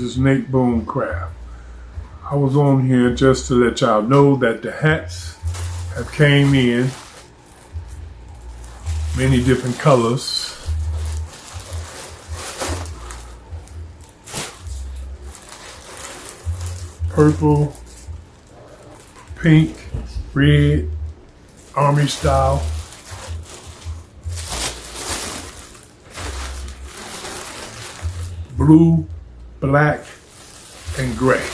is Nate Boone Craft. I was on here just to let y'all know that the hats have came in many different colors. Purple, pink, red, army style. Blue, black, and gray.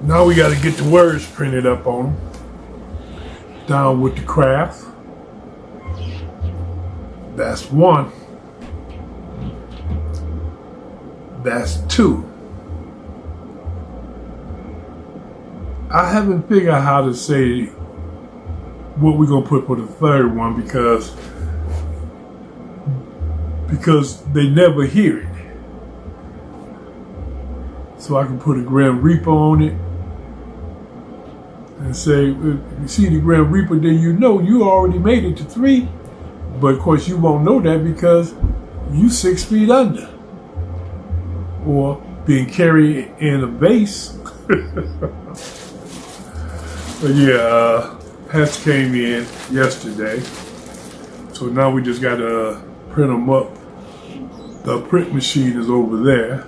Now we got to get the words printed up on them. Down with the craft. That's 1. That's 2. I haven't figured out how to say what we're gonna put for the third one because they never hear it. So I can put a Grim Reaper on it and say, if you see the Grim Reaper, then you know you already made it to 3. But of course you won't know that because you 6 feet under or being carried in a vase. But yeah, hats came in yesterday. So now we just gotta print them up. The print machine is over there.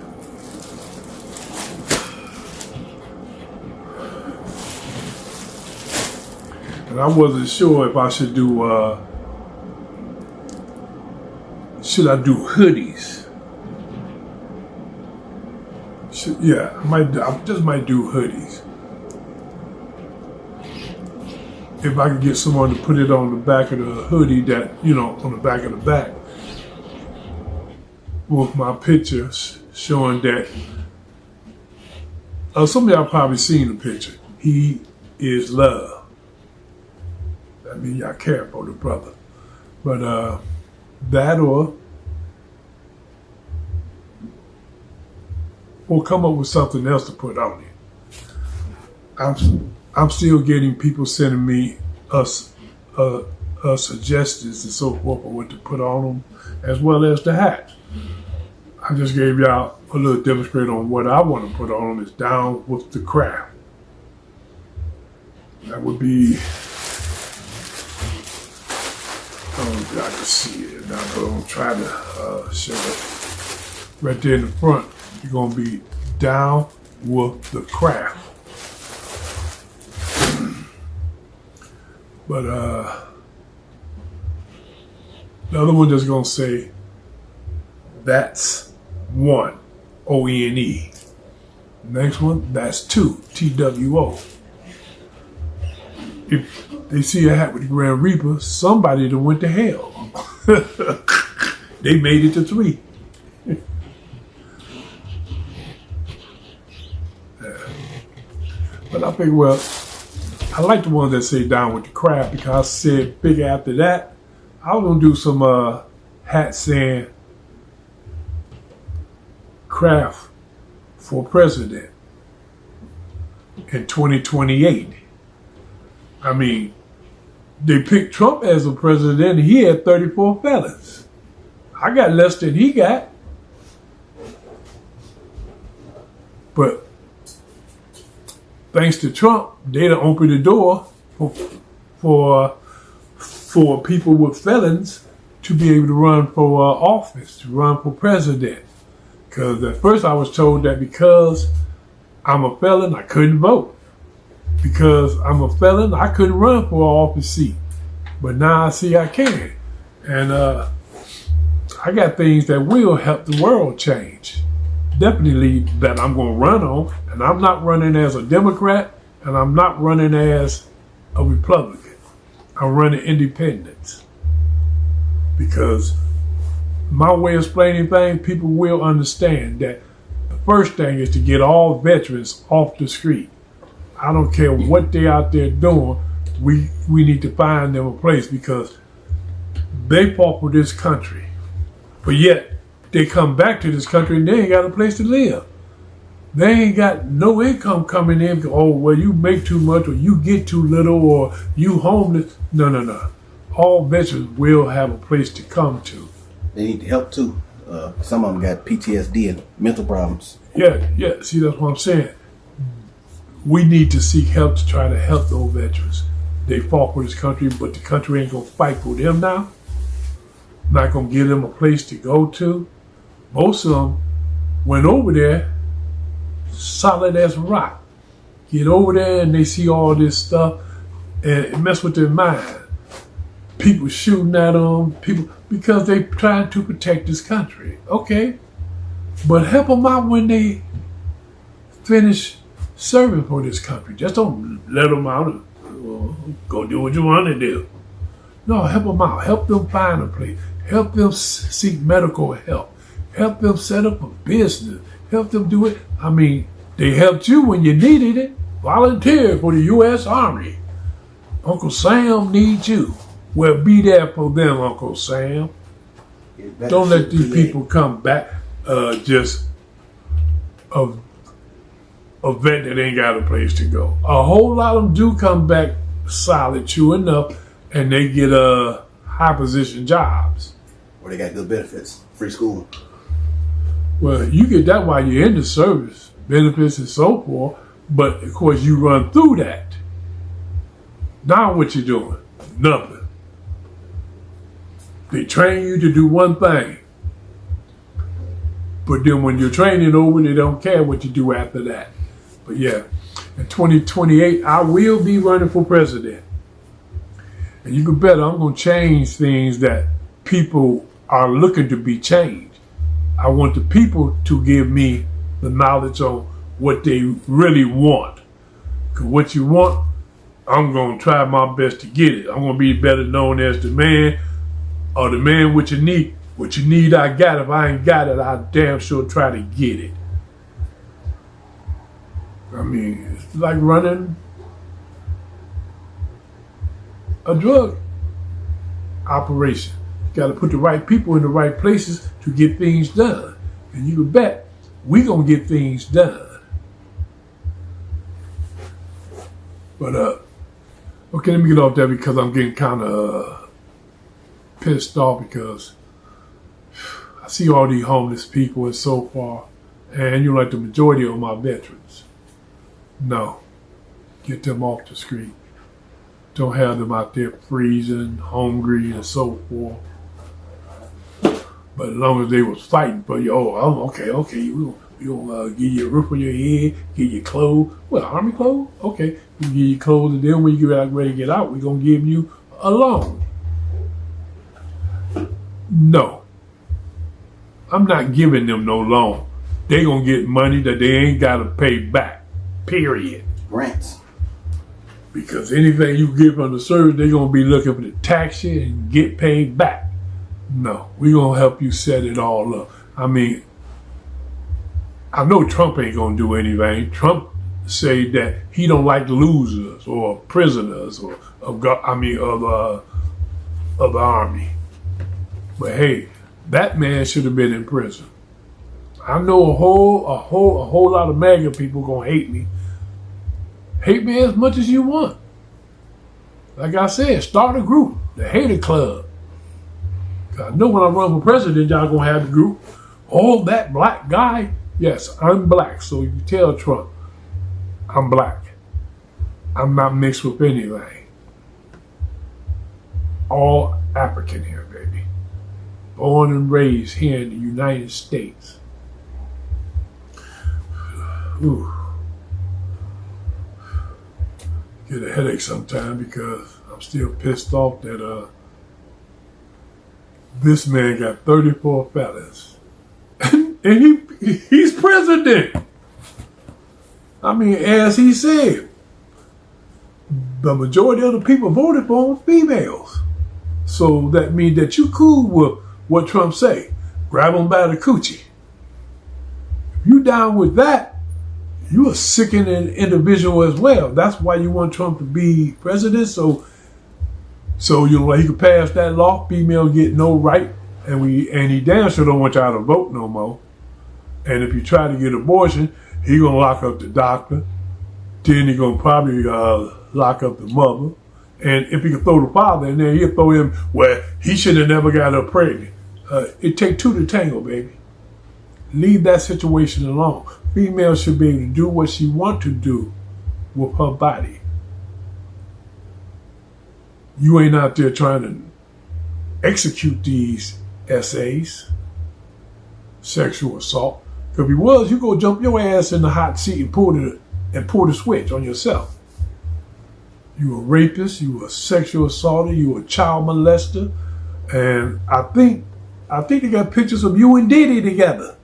And I wasn't sure if I should do, should I do hoodies? I just might do hoodies. If I could get someone to put it on the back of the hoodie that, on the back of the back with my pictures showing that, some of y'all probably seen the picture. He is love. That means y'all care for the brother. But that or come up with something else to put on it. I'm still getting people sending me suggestions and so forth on what to put on them, as well as the hats. I just gave y'all a little demonstrate on what I want to put on them. Is down with the craft. That would be, I can see it. Now I'm going to try to show it. Right there in the front, you're going to be down with the craft. But the other one just gonna say, that's 1, O-N-E. Next one, that's 2, T-W-O. If they see a hat with the Grand Reaper, somebody done went to hell. They made it to 3. But I think, well, I like the ones that say down with the craft because I said, figure after that, I was gonna do some hats saying craft for president in 2028. I mean, they picked Trump as a president and he had 34 felons. I got less than he got. But thanks to Trump, they done opened the door for people with felons to be able to run for office, to run for president. Because at first I was told that because I'm a felon, I couldn't vote. Because I'm a felon, I couldn't run for an office seat. But now I see I can. And I got things that will help the world change. Definitely that I'm going to run on. And I'm not running as a Democrat, and I'm not running as a Republican. I'm running independent. Because my way of explaining things, people will understand that the first thing is to get all veterans off the street. I don't care what they're out there doing, we need to find them a place because they fought for this country. But yet, they come back to this country and they ain't got a place to live. They ain't got no income coming in. Oh, well, you make too much, or you get too little, or you homeless. No, no, no. All veterans will have a place to come to. They need help too. Some of them got PTSD and mental problems. Yeah, yeah. See, that's what I'm saying. We need to seek help to try to help those veterans. They fought for this country, but the country ain't gonna fight for them now. Not gonna give them a place to go to. Most of them went over there solid as rock. Get over there and they see all this stuff and it mess with their mind. People shooting at them, people because they trying to protect this country. Okay, but help them out when they finish serving for this country. Just don't let them out and go do what you want to do. No, help them out. Help them find a place. Help them seek medical help. Help them set up a business. Help them do it. I mean, they helped you when you needed it. Volunteer for the U.S. Army. Uncle Sam needs you. Well, be there for them, Uncle Sam. Don't let these people come back just a vet that ain't got a place to go. A whole lot of them do come back solid, chewing up, and they get high position jobs. Or they got good benefits, free school. Well, you get that while you're in the service, benefits and so forth, but of course you run through that. Now what you doing? Nothing. They train you to do one thing. But then when you're training over, they don't care what you do after that. But yeah, in 2028, I will be running for president. And you can bet I'm going to change things that people are looking to be changed. I want the people to give me the knowledge on what they really want. Because what you want, I'm going to try my best to get it. I'm going to be better known as the man, or the man what you need. What you need, I got. If I ain't got it, I damn sure try to get it. I mean, it's like running a drug operation. You got to put the right people in the right places to get things done. And you can bet we going to get things done. But, okay, let me get off that because I'm getting kind of pissed off because I see all these homeless people and so far, and you're like the majority of my veterans. No, get them off the street. Don't have them out there freezing, hungry, and so forth. But as long as they was fighting for you, okay, we gonna give you a roof on your head, give you clothes. Well, army clothes? Okay, we give you clothes, and then when you get ready to get out, we're gonna give you a loan. No, I'm not giving them no loan. They gonna get money that they ain't gotta pay back. Period. Grants. Because anything you give on the service, they're gonna be looking for the tax you and get paid back. No, we're gonna help you set it all up. I mean, I know Trump ain't gonna do anything. Trump say that he don't like losers or prisoners or of the army. But hey, that man should have been in prison. I know a whole lot of MAGA people gonna hate me. Hate me as much as you want. Like I said, start a group, the Hater Club. I know when I run for president, y'all gonna have the group. Oh, that black guy. Yes, I'm black, so you tell Trump, I'm black. I'm not mixed with anything. All African here, baby. Born and raised here in the United States. Ooh. Get a headache sometime because I'm still pissed off that this man got 34 felons. And he's president. I mean, as he said, the majority of the people voted for him females. So that means that you cool with what Trump say. Grab them by the coochie. If you down with that, you a sickening individual as well. That's why you want Trump to be president. So you know, he could pass that law, female get no right, and he damn sure don't want y'all to vote no more. And if you try to get abortion, He gonna lock up the doctor. Then he gonna probably lock up the mother. And if he can throw the father in there, he'll throw him where he should have never got her pregnant. It take two to tango, baby. Leave that situation alone. Female should be able to do what she want to do with her body. You ain't out there trying to execute these essays, sexual assault. Because if you was, you go jump your ass in the hot seat and pull the switch on yourself. You a rapist, you a sexual assaulter, you a child molester, and I think they got pictures of you and Diddy together.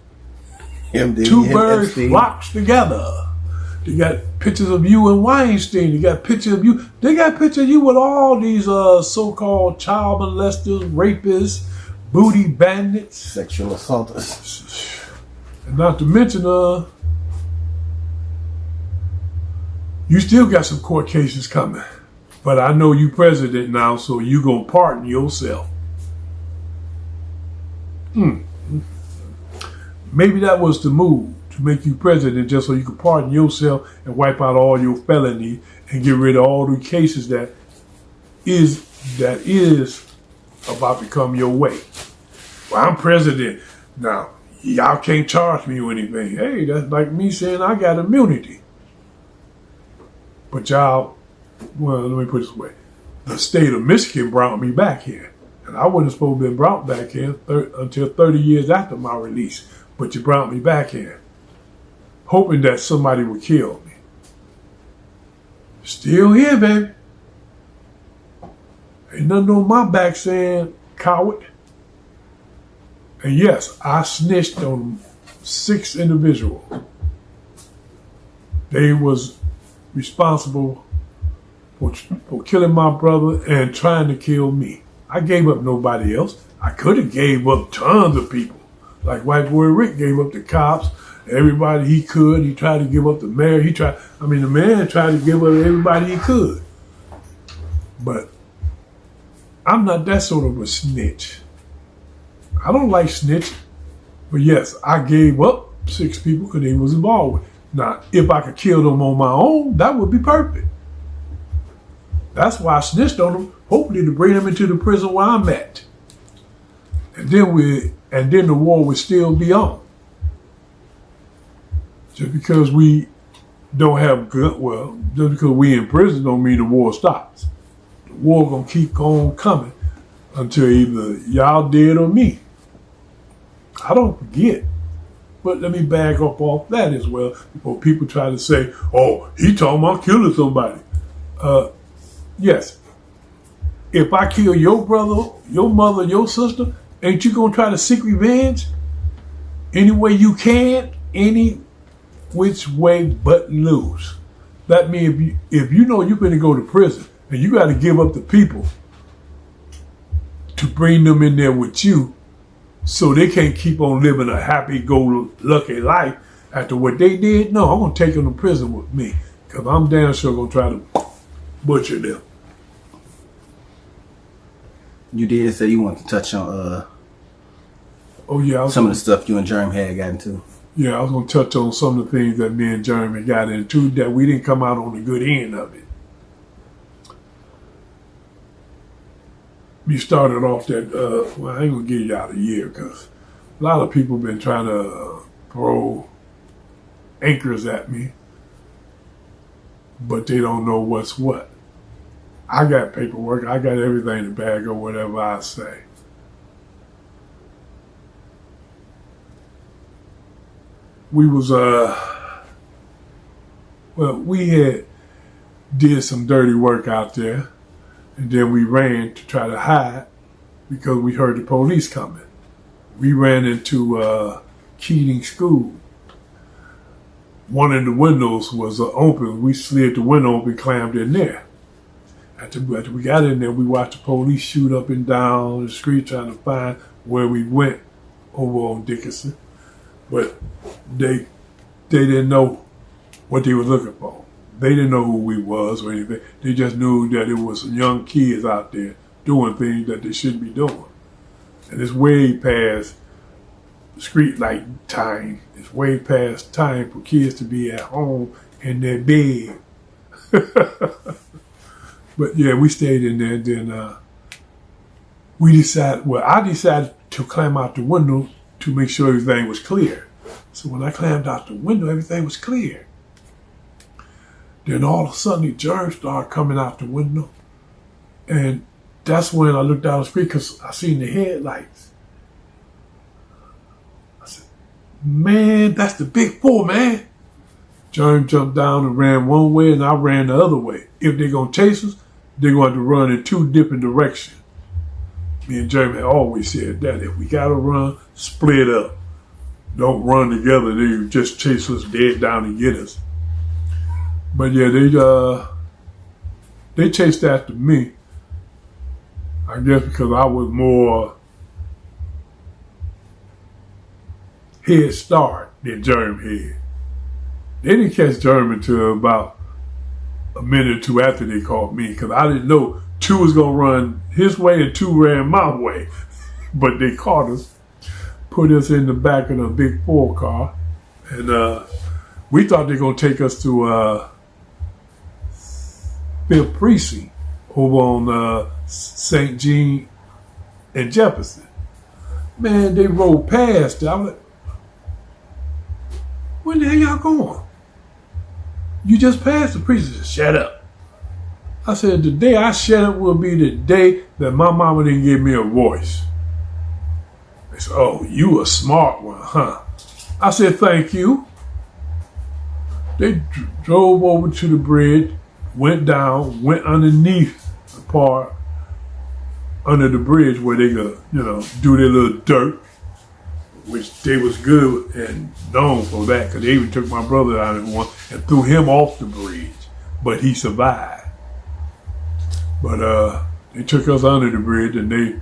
Two birds flocked together. They got pictures of you and Weinstein. They got pictures of you. They got pictures of you with all these so-called child molesters, rapists, booty bandits, sexual assaulters, and not to mention you still got some court cases coming. But I know you president now, so you gonna pardon yourself. Maybe that was the move, to make you president just so you could pardon yourself and wipe out all your felony and get rid of all the cases that is about to come your way. Well, I'm president. Now, y'all can't charge me with anything. Hey, that's like me saying I got immunity. But y'all, well, let me put it this way. The state of Michigan brought me back here. And I wasn't supposed to have been brought back here until 30 years after my release. But you brought me back here, hoping that somebody would kill me. Still here, baby. Ain't nothing on my back saying coward. And yes, I snitched on 6 individuals. They was responsible for killing my brother and trying to kill me. I gave up nobody else. I could have gave up tons of people. Like White Boy Rick gave up the cops, everybody he could. He tried to give up the mayor. The man tried to give up everybody he could. But I'm not that sort of a snitch. I don't like snitching. But yes, I gave up 6 people because they was involved with it. Now, if I could kill them on my own, that would be perfect. That's why I snitched on them, hopefully to bring them into the prison where I'm at. And then the war would still be on. Just because we don't have just because we in prison don't mean the war stops. The war gonna keep on coming until either y'all dead or me. I don't forget. But let me back up off that as well before people try to say, oh, he talking about killing somebody. Yes. If I kill your brother, your mother, your sister, ain't you gonna try to seek revenge any way you can, any which way but lose? That means if you know you're gonna go to prison and you got to give up the people to bring them in there with you, so they can't keep on living a happy-go-lucky life after what they did. No, I'm gonna take them to prison with me because I'm damn sure gonna try to butcher them. You did say you wanted to touch on some of the stuff you and Jeremy had got into. Yeah, I was going to touch on some of the things that me and Jeremy got into that we didn't come out on the good end of it. We started off that, I ain't going to give you out a year because a lot of people been trying to throw anchors at me, but they don't know what's what. I got paperwork. I got everything to back up whatever I say. We was, we had did some dirty work out there, and then we ran to try to hide because we heard the police coming. We ran into Keating School. One of the windows was open. We slid the window open, clammed in there. After we got in there, we watched the police shoot up and down the street trying to find where we went over on Dickinson. But they didn't know what they were looking for. They didn't know who we was or anything. They just knew that it was some young kids out there doing things that they shouldn't be doing. And it's way past street light time. It's way past time for kids to be at home in their bed. But yeah, we stayed in there. Then I decided to climb out the window to make sure everything was clear. So when I climbed out the window, everything was clear. Then all of a sudden, the germs started coming out the window. And that's when I looked down the street because I seen the headlights. I said, man, that's the big four, man. Germ jumped down and ran one way and I ran the other way. If they're going to chase us, they're going to run in two different directions. Me and Jeremy had always said that. If we got to run, split up. Don't run together. They just chase us dead down and get us. But yeah, they chased after me. I guess because I was more head start than Jeremy had. They didn't catch Jeremy until about a minute or two after they caught me because I didn't know two was going to run his way and two ran my way. But they caught us, put us in the back of the big four car, and we thought they were going to take us to Fifth Precinct over on St. Jean and Jefferson. Man, they rolled past it. I was like, where the hell y'all going? You just passed the precinct. Shut up. I said, the day I shut up will be the day that my mama didn't give me a voice. They said, oh, you a smart one, huh? I said, thank you. They drove over to the bridge, went down, went underneath the part under the bridge where they could, do their little dirt, which they was good and known for that because they even took my brother out in one and threw him off the bridge, but he survived. But they took us under the bridge and they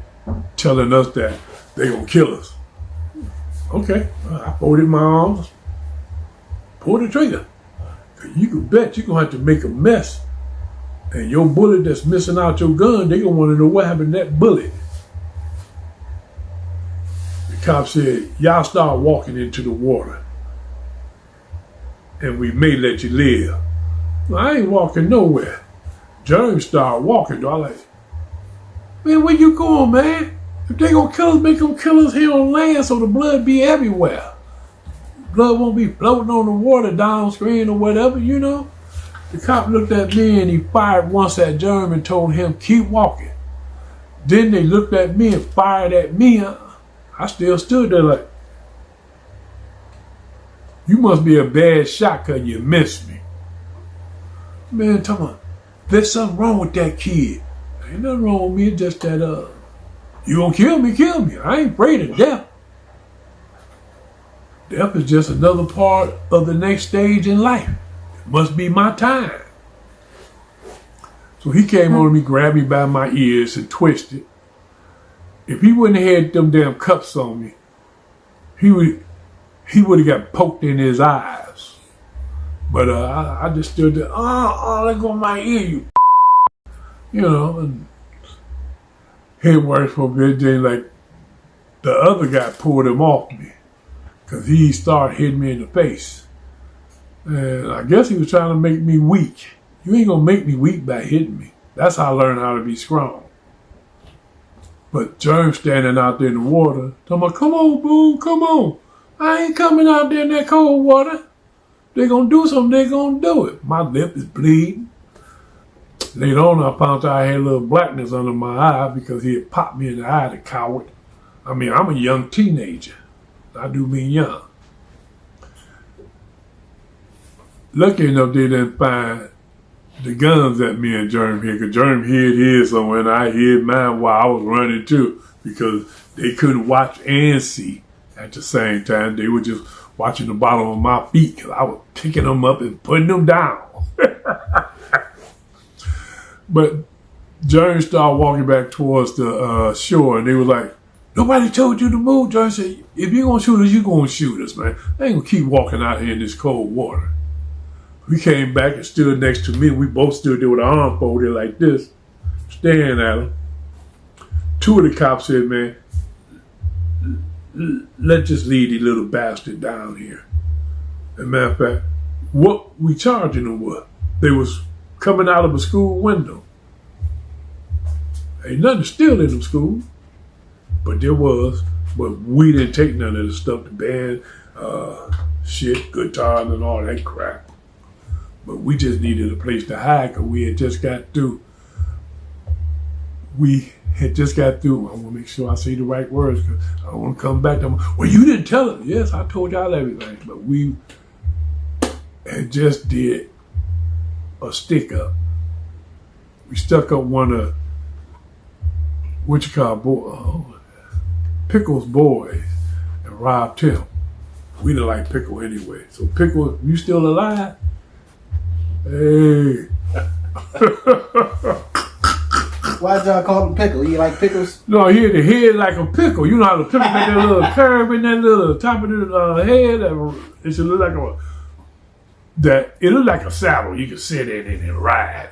telling us that they gonna kill us. Okay, I folded my arms, pulled the trigger. You can bet you're gonna have to make a mess. And your bullet that's missing out your gun, they gonna wanna know what happened to that bullet. The cop said, y'all start walking into the water and we may let you live. Well, I ain't walking nowhere. Jeremy started walking, though. I like, man, where you going, man? If they gonna kill us, make them kill us here on land so the blood be everywhere. Blood won't be floating on the water downstream or whatever, The cop looked at me and he fired once at Jeremy and told him, keep walking. Then they looked at me and fired at me. I still stood there like, you must be a bad shot because you missed me. Man, tell me, there's something wrong with that kid. Ain't nothing wrong with me, just that, you gonna kill me, kill me. I ain't afraid of death. Death is just another part of the next stage in life. It must be my time. So he came on me, grabbed me by my ears and twisted. If he wouldn't have had them damn cuffs on me, he would have got poked in his eyes. But I just stood there, let go of my ear, and head worse for a bit. Then like the other guy pulled him off me because he started hitting me in the face. And I guess he was trying to make me weak. You ain't gonna make me weak by hitting me. That's how I learned how to be strong. But Jerm standing out there in the water, talking about, come on, boo, come on. I ain't coming out there in that cold water. They gonna do something, they gonna do it. My lip is bleeding. Later on, I found out I had a little blackness under my eye because he had popped me in the eye, the coward. I mean, I'm a young teenager. I do mean young. Lucky enough, they didn't find the guns at me and Jerm here, because Jerm hid his somewhere and I hid mine while I was running too, because they couldn't watch and see at the same time. They were just watching the bottom of my feet because I was picking them up and putting them down. But Jerm started walking back towards the shore and they were like, nobody told you to move. Jerm said, if you're going to shoot us, you're going to shoot us, man. I ain't going to keep walking out here in this cold water. We came back and stood next to me. We both stood there with our arms folded like this, staring at him. Two of the cops said, man, let's just leave the little bastard down here. As a matter of fact, what we charging them was, they was coming out of a school window. Ain't nothing still in them schools, but there was. But we didn't take none of the stuff, the band, shit, guitars and all that crap. But we just needed a place to hide because we had just got through. I want to make sure I say the right words because I don't want to come back to them. Well, you didn't tell us. Yes, I told y'all everything. But we had just did a stick up. We stuck up one of, Pickel's boys and robbed him. We didn't like Pickel anyway. So Pickel, you still alive? Hey. Why'd y'all call him Pickle? You like pickles? No, he had the head like a pickle. You know how the pickle make that little curve in that little top of the head? It should look like it looked like a saddle. You could sit in it and ride.